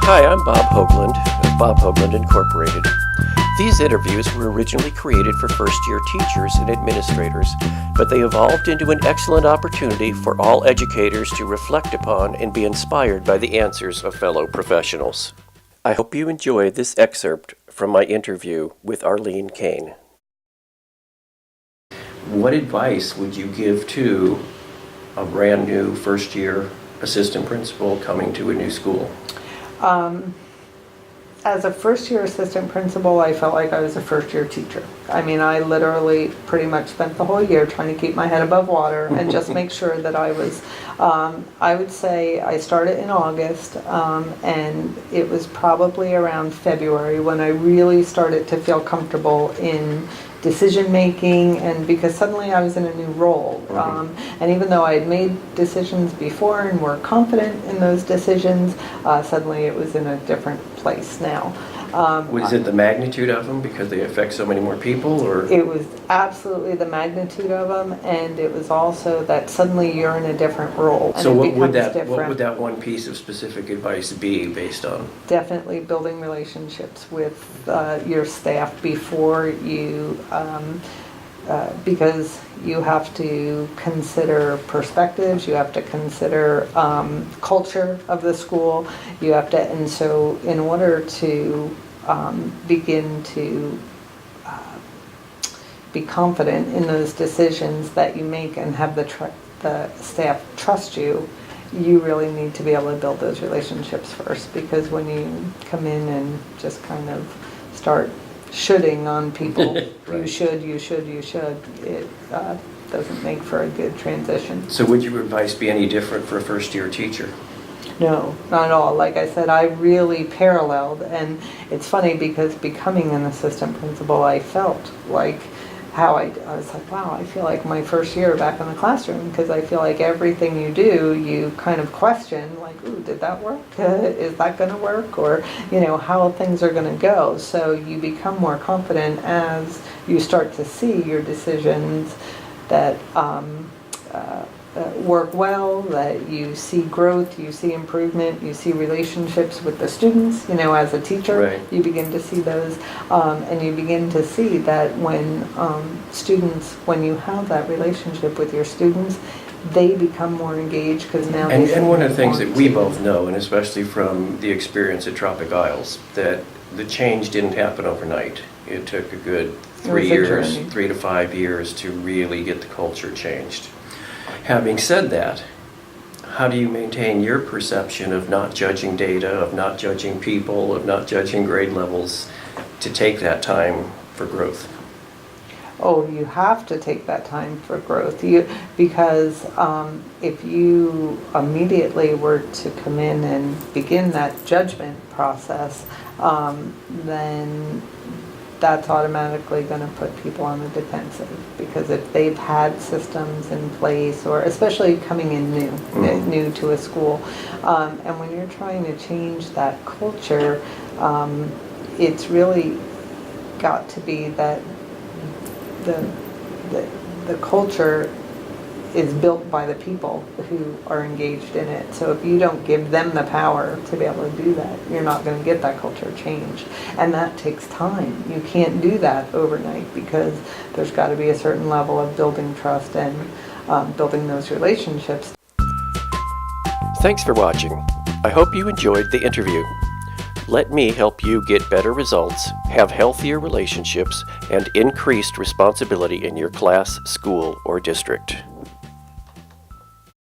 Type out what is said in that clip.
Hi, I'm Bob Hoglund of Bob Hoglund Incorporated. These interviews were originally created for first-year teachers and administrators, but they evolved into an excellent opportunity for all educators to reflect upon and be inspired by the answers of fellow professionals. I hope you enjoy this excerpt from my interview with Arlene Kane. What advice would you give to a brand new first-year assistant principal coming to a new school? As a first-year assistant principal, I felt like I was a first-year teacher. I mean, I literally pretty much spent the whole year trying to keep my head above water and just make sure that I was, I would say I started in August, and it was probably around February when I really started to feel comfortable in decision making, and because suddenly I was in a new role, and even though I had made decisions before and were confident in those decisions, suddenly it was in a different place now. Was it the magnitude of them because they affect so many more people, or? It was absolutely the magnitude of them, and it was also that suddenly you're in a different role. And so what would different. that one piece of specific advice be based on? Definitely building relationships with your staff before you, because you have to consider perspectives, you have to consider culture of the school, you have to, and so in order to begin to be confident in those decisions that you make and have the staff trust you, you really need to be able to build those relationships first, because when you come in and just kind of start shoulding on people, right. you should, it doesn't make for a good transition. So would your advice be any different for a first-year teacher? No, not at all. Like I said, I really paralleled, and it's funny because becoming an assistant principal, I felt like how I was like, wow, I feel like my first year back in the classroom, because I feel like everything you do, you kind of question, like, ooh, did that work? Is that going to work? Or, you know, how things are going to go. So you become more confident as you start to see your decisions that work well, that you see growth, you see improvement, you see relationships with the students. You know, as a teacher, right. You begin to see those, and you begin to see that when when you have that relationship with your students, they become more engaged because now and one of the things that we both know, and especially from the experience at Tropic Isles, that the change didn't happen overnight. It took a good 3 years, 3 to 5 years to really get the culture changed. Having said that, how do you maintain your perception of not judging data, of not judging people, of not judging grade levels, to take that time for growth? Oh, you have to take that time for growth. Because if you immediately were to come in and begin that judgment process, then that's automatically going to put people on the defensive, because if they've had systems in place, or especially coming in new to a school, and when you're trying to change that culture, it's really got to be that the culture is built by the people who are engaged in it. So if you don't give them the power to be able to do that, you're not going to get that culture change. And that takes time. You can't do that overnight, because there's got to be a certain level of building trust and building those relationships. Thanks for watching. I hope you enjoyed the interview. Let me help you get better results, have healthier relationships, and increased responsibility in your class, school, or district.